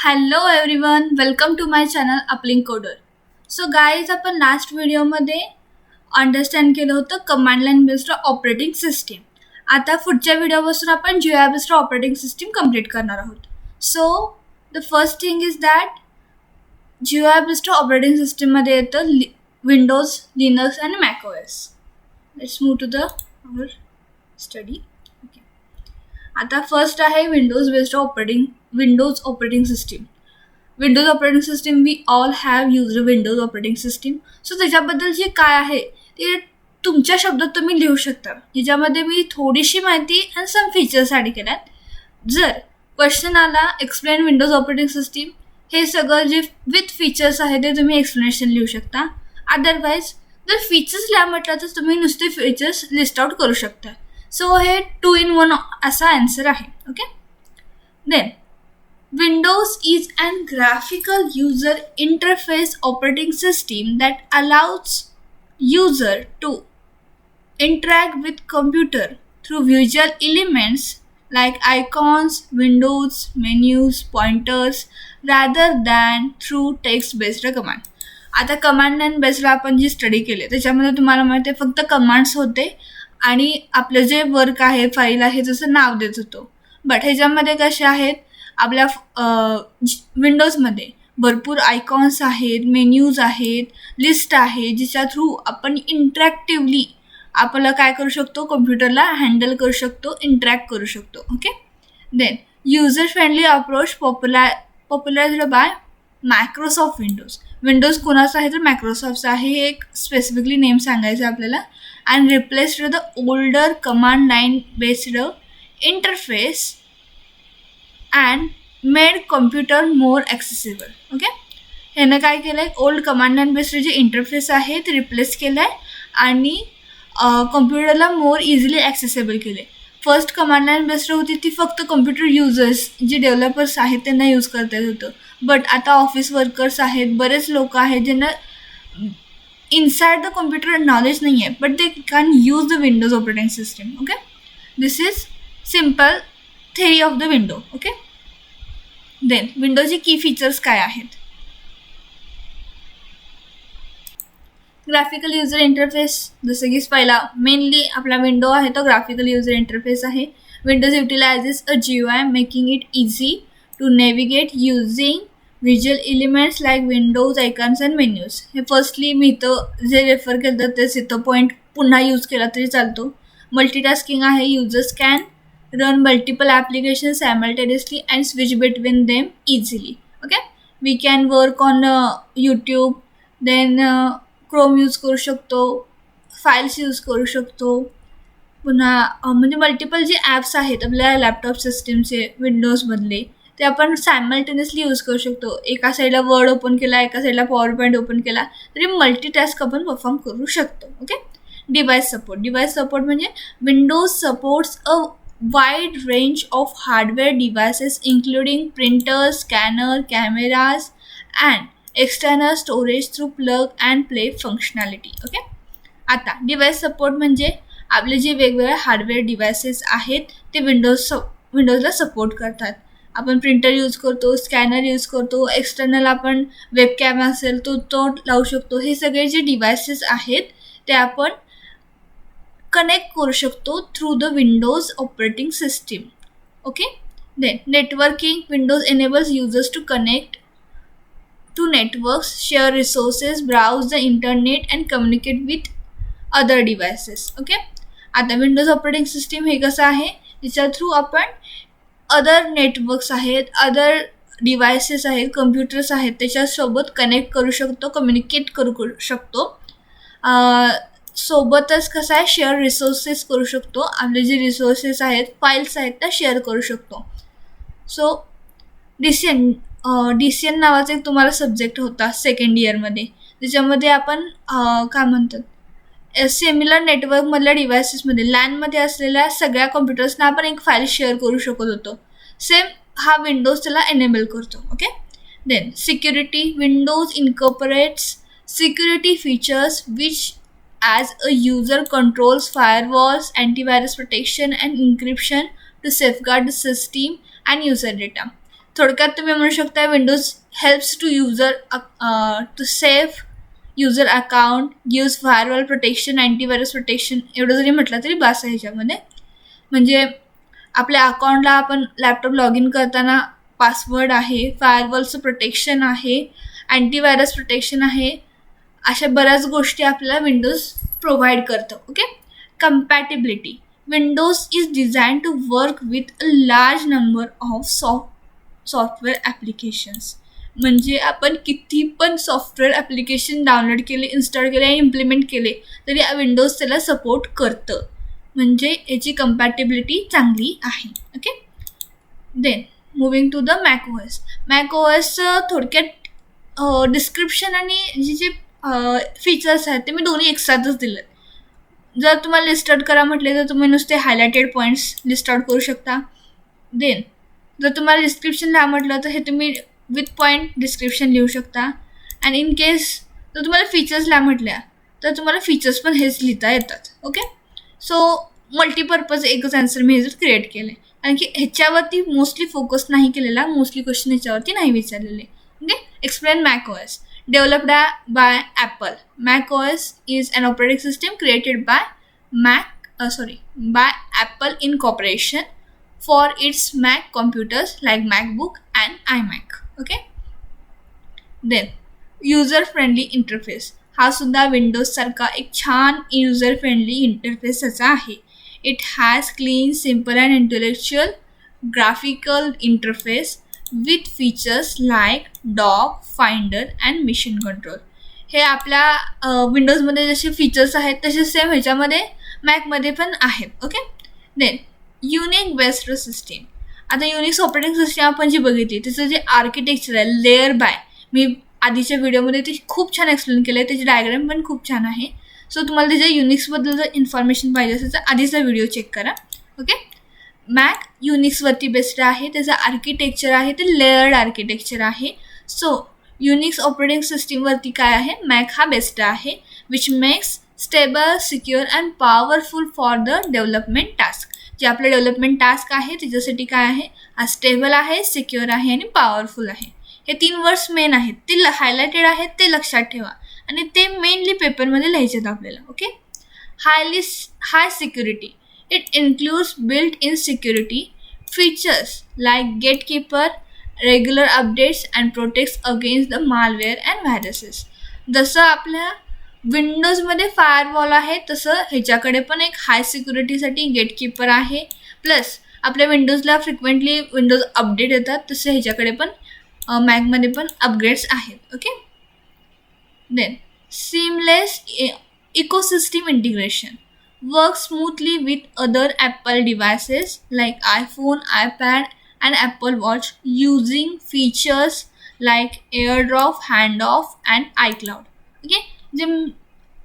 Hello everyone, welcome to my channel uplink coder. So guys, आपण last व्हिडिओमध्ये understand केलं होतं command line based operating system. आता पुढच्या व्हिडिओपासून आपण GUI based operating system complete करणार आहोत. So the first thing is that GUI based operating सिस्टीममध्ये येतं विंडोज, लिनक्स आणि macOS. Let's move to the our study. आता फर्स्ट आहे Windows operating system. Windows operating system we all have used Windows operating system. So त्याच्याबद्दल जे काय आहे ते तुमच्या शब्दात तुम्ही लिहू शकता. ह्याच्यामध्ये मी थोडीशी माहिती आणि सम फीचर्स ॲड केल्यात. जर क्वेश्चन आला एक्सप्लेन विंडोज ऑपरेटिंग सिस्टीम, हे सगळं जे विथ फीचर्स आहे ते तुम्ही एक्सप्लेनेशन लिहू शकता. अदरवाईज जर फीचर्स लिहा म्हटलं तर तुम्ही नुसते फीचर्स लिस्ट आउट करू शकता. सो हे 2 in 1 असा आन्सर आहे. Okay, then Windows is a graphical user interface operating system that allows user to interact with computer through visual elements like icons, windows, menus, pointers rather than through text-based command. आता command line बेस्डला आपण जी study केली त्याच्यामध्ये तुम्हाला माहिती आहे फक्त commands होते आणि आपलं जे वर्क आहे, फाईल आहे, जसं नाव देत होतो. बट ह्याच्यामध्ये कसे आहेत, आपल्या विंडोजमध्ये भरपूर आयकॉन्स आहेत, मेन्यूज आहेत, लिस्ट आहे, जिच्या थ्रू आपण इंटरॅक्टिव्हली आपल्याला काय करू शकतो, कम्प्युटरला हँडल करू शकतो, इंटरॅक्ट करू शकतो. Okay, then user friendly approach popularized by Microsoft Windows. Windows कोणाचा आहे तर मायक्रोसॉफ्टचा आहे, हे एक स्पेसिफिकली नेम सांगायचं आहे आपल्याला. And replaced the older command line based interface and made computer more accessible. Okay, ह्यानं काय केलं आहे, ओल्ड कमांड लाईन बेस्ड जे इंटरफेस आहे ते रिप्लेस केलं आहे आणि कम्प्युटरला मोर इझिली ॲक्सेसेबल केले. फर्स्ट कमांड लाईन बेस्ड होती ती फक्त कम्प्युटर युजर्स जे डेव्हलपर्स आहेत त्यांना यूज करता येत होतं. बट आता ऑफिस वर्कर्स आहेत, बरेच लोक आहेत ज्यांना इनसाइड द कम्प्युटर नॉलेज नाही आहे, but they can use the Windows operating system. Okay, this is simple theory of the window. Okay, then विंडोचे की फीचर्स काय आहेत. ग्राफिकल युजर इंटरफेस, जसं की पहिला मेनली आपला विंडो आहे तो ग्राफिकल युजर इंटरफेस आहे. Windows utilizes a GUI making it easy to navigate using visual elements like windows, icons and menus. हे फर्स्टली मी इथं जे रेफर केलं तर तेच इथं पॉईंट पुन्हा यूज केला तरी चालतो. मल्टीटास्किंग आहे, users can run multiple applications simultaneously and switch between them easily. Okay, we can work on YouTube, then Chrome use करू शकतो, फाईल्स यूज करू शकतो. पुन्हा म्हणजे मल्टिपल जे ॲप्स आहेत आपल्या लॅपटॉप सिस्टीमचे विंडोजमधले ते आपण सायमल्टेनियसली यूज करू शकतो. एका साईडला वर्ड ओपन केला, एका साईडला पॉवर पॉईंट ओपन केला तरी मल्टीटास्क आपण परफॉर्म करू शकतो. ओके, डिव्हाइस सपोर्ट म्हणजे Windows supports a wide range of hardware devices including printers, scanner, cameras and external storage through plug and play functionality. Okay, आता डिव्हाइस सपोर्ट म्हणजे आपले जे वेगवेगळे हार्डवेअर डिव्हायसेस आहेत ते विंडोजला सपोर्ट करतात. आपण प्रिंटर यूज करतो, स्कॅनर यूज करतो, एक्सटर्नल आपण वेबकॅम असेल तो लावू शकतो. हे सगळे जे डिव्हायसेस आहेत ते आपण कनेक्ट करू शकतो through the Windows operating system. Okay, then networking, Windows enables users to connect to networks, share resources, browse the internet and communicate with other devices. Okay, आता विंडोज ऑपरेटिंग सिस्टीम हे कसं आहे, त्याच्या थ्रू आपण other networks आहेत, other devices आहेत, computers आहेत त्याच्यासोबत कनेक्ट करू शकतो, कम्युनिकेट करू शकतो. सोबतच कसं आहे, शेअर रिसोर्सेस करू शकतो. आपले जे रिसोर्सेस आहेत, फाईल्स आहेत त्या शेअर करू शकतो. सो DCN नावाचा एक तुम्हाला सब्जेक्ट होता सेकंड इयरमध्ये, त्याच्यामध्ये आपण काय म्हणतात सिमिलर नेटवर्कमधल्या डिव्हायसेसमध्ये लॅनमध्ये असलेल्या सगळ्या कम्प्युटर्सना आपण एक फाईल शेअर करू शकत होतो. सेम हा विंडोज त्याला एनेबल करतो. Okay, then security, Windows incorporates security features which as a user controls firewalls, antivirus protection and encryption to safeguard the system and user data. थोडक्यात तुम्ही म्हणू शकता Windows helps to user to save user account, gives firewall protection, antivirus protection. एवढं जरी म्हटलं तरी बास आहे ह्याच्यामध्ये. म्हणजे आपल्या अकाउंटला आपण लॅपटॉप लॉग इन करताना पासवर्ड आहे, फायरवॉलचं प्रोटेक्शन आहे, अँटीव्हायरस प्रोटेक्शन आहे, अशा बऱ्याच गोष्टी आपल्याला विंडोज प्रोव्हाइड करतं. Okay. Compatibility. Windows is design to work with a large number of software applications. म्हणजे आपण किती पण सॉफ्टवेअर ॲप्लिकेशन डाउनलोड केले, इन्स्टॉल केले आणि इम्प्लिमेंट केले तरी विंडोज त्याला सपोर्ट करतं. म्हणजे याची कंपॅटिबिलिटी चांगली आहे. Okay. Then moving to the macOS. MacOS थोडक्यात डिस्क्रिप्शन आणि जे फीचर्स आहेत ते मी दोन्ही एकसाथच दिले. जर तुम्हाला लिस्ट आउट करा म्हटले तर तुम्ही नुसते हायलायटेड पॉईंट्स लिस्ट आउट करू शकता. देन जर तुम्हाला डिस्क्रिप्शन लिहा म्हटलं तर हे तुम्ही विथ पॉईंट डिस्क्रिप्शन लिहू शकता. अँड इन केस जर तुम्हाला फीचर्स लिहा म्हटल्या तर तुम्हाला फीचर्स पण हेच लिहिता येतात. ओके. सो मल्टीपर्पज एकच आन्सर मी ह्याच्यात क्रिएट केले, कारण की ह्याच्यावरती मोस्टली फोकस नाही केलेला, मोस्टली क्वेश्चन ह्याच्यावरती नाही विचारलेले. Okay. Explain macOS. Developed by Apple. macOS is an operating system created by by Apple Incorporation for its Mac computers like MacBook and iMac. Okay. Then user friendly interface. हा सुद्धा Windows सारखा एक छान user friendly interface असा आहे. It has clean, simple and intellectual graphical interface with features like dock, Finder and Mission Control. हे आपल्या विंडोजमध्ये जसे फीचर्स आहेत तसे सेम ह्याच्यामध्ये मॅकमध्ये पण आहेत. Okay. Then Unix based system. आता युनिक्स ऑपरेटिंग सिस्टीम आपण जी बघितली त्याचं जे आर्किटेक्चर आहे लेअर बाय, मी आधीच्या व्हिडिओमध्ये ते खूप छान एक्सप्लेन केलं आहे, त्याची डायग्राम पण खूप छान आहे. सो तुम्हाला त्याच्या युनिक्सबद्दल जर इन्फॉर्मेशन पाहिजे असेल तर आधीचा व्हिडिओ चेक करा. ओके. मॅक युनिक्सवरती बेस्ड आहे, त्याचं आर्किटेक्चर आहे ते लेअर्ड आर्किटेक्चर आहे. सो युनिक्स ऑपरेटिंग सिस्टीमवरती काय आहे, मॅक हा बेस्ट आहे, which makes stable, secure and powerful for the development task. जे आपलं डेव्हलपमेंट टास्क आहे त्याच्यासाठी काय आहे, हा स्टेबल आहे, सिक्युअर आहे आणि पॉवरफुल आहे. हे 3 वर्ड्स मेन आहेत, ते हायलायटेड आहेत, ते लक्षात ठेवा आणि ते मेनली पेपरमध्ये लिहायचे आहेत आपल्याला. Okay. High security. It includes built-in security features like Gatekeeper, regular updates and protects against the malware and viruses. जसं आपल्या विंडोजमध्ये फायरवॉल आहे तसं ह्याच्याकडे पण एक हाय सिक्युरिटीसाठी गेटकीपर आहे. प्लस आपल्या विंडोजला फ्रिक्वेंटली विंडोज अपडेट येतात तसे ह्याच्याकडे पण मॅकमध्ये पण अपग्रेड्स आहेत. Okay. Then seamless ecosystem integration. Works smoothly with other Apple devices like iPhone, iPad and Apple Watch using features like AirDrop, Handoff and iCloud. Okay. जे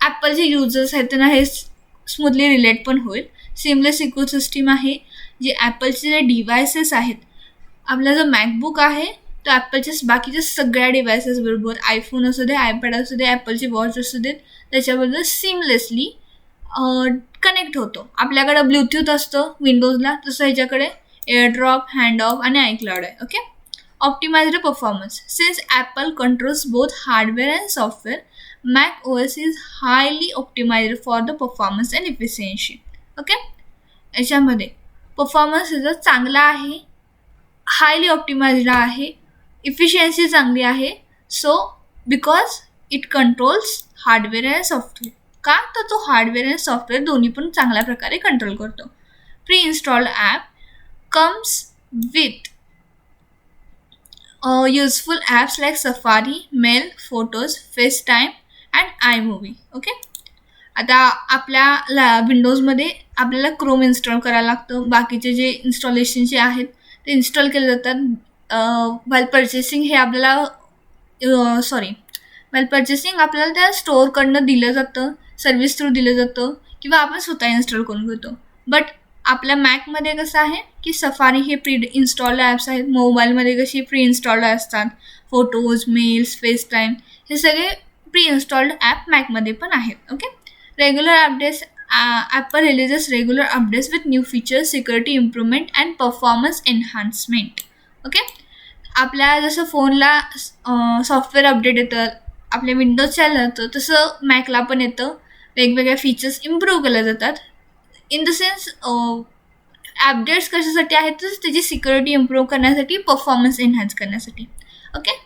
ॲपलचे users आहेत त्यांना हे स्मूथली रिलेट पण होईल. सिमलेस इकोसिस्टीम आहे. जे ॲपलचे जे डिव्हायसेस आहेत, आपला जो मॅकबुक आहे तो ॲपलच्या बाकीच्या सगळ्या डिव्हायसेस बरोबर, आयफोन असू दे, आयपॅड असू दे, ॲपलचे वॉच असू देत, त्याच्याबरोबर सिमलेसली कनेक्ट होतो. आपल्याकडे ब्लूटूथ असतं विंडोजला, तसं ह्याच्याकडे एअरड्रॉप, हँडऑफ आणि आयक्लाउड आहे. Okay. Optimised performance. Since Apple controls both hardware and software, Mac OS is highly optimised for the performance and efficiency. Okay. याच्यामध्ये परफॉर्मन्स ह्याचा चांगला आहे, हायली ऑप्टिमाइज्ड आहे, इफिशियन्सी चांगली आहे. So because it controls hardware and software. का तर तो हार्डवेअर आणि सॉफ्टवेअर दोन्ही पण चांगल्या प्रकारे कंट्रोल करतो. Pre installed app comes with useful apps like Safari, Mail, Photos, FaceTime and iMovie. Okay. आता आपल्या विंडोजमध्ये आपल्याला क्रोम इन्स्टॉल करायला लागतं, बाकीचे जे इन्स्टॉलेशनचे आहेत ते इन्स्टॉल केले जातात. वाईल परचेसिंग हे आपल्याला वाईल परचेसिंग आपल्याला त्या स्टोअरकडनं दिलं जातं, सर्व्हिस थ्रू दिलं जातं किंवा आपण स्वतः इन्स्टॉल करून घेतो. बट आपल्या मॅकमध्ये कसं आहे की सफारी हे प्री इन्स्टॉल्ड ॲप्स आहेत, मोबाईलमध्ये कशी प्री इन्स्टॉल्ड असतात, फोटोज, मेल्स, फेस टाईम हे सगळे प्री इन्स्टॉल्ड ॲप मॅकमध्ये पण आहेत. Okay. Regular updates. Apple releases regular updates with new features, security improvement and performance enhancement. Okay. आपल्या जसं फोनला सॉफ्टवेअर अपडेट येतं, आपल्या विंडोजच्या येतं, तसं मॅकला पण येतं. वेगवेगळे फीचर्स इम्प्रूव्ह केले जातात. इन द सेन्स अपडेट्स कशासाठी आहेत, तर त्याची सिक्युरिटी इम्प्रूव्ह करण्यासाठी, परफॉर्मन्स एनहान्स करण्यासाठी. Okay,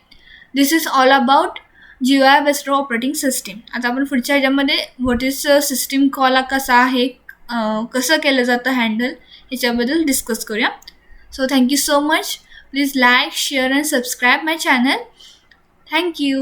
this is all about GUI based operating system. आता आपण पुढच्या ह्याच्यामध्ये व्हॉट इज सिस्टीम कॉल कसा आहे, कसं केलं जातं हँडल, ह्याच्याबद्दल डिस्कस करूया. So thank you so much. Please like, share and subscribe my channel. Thank you.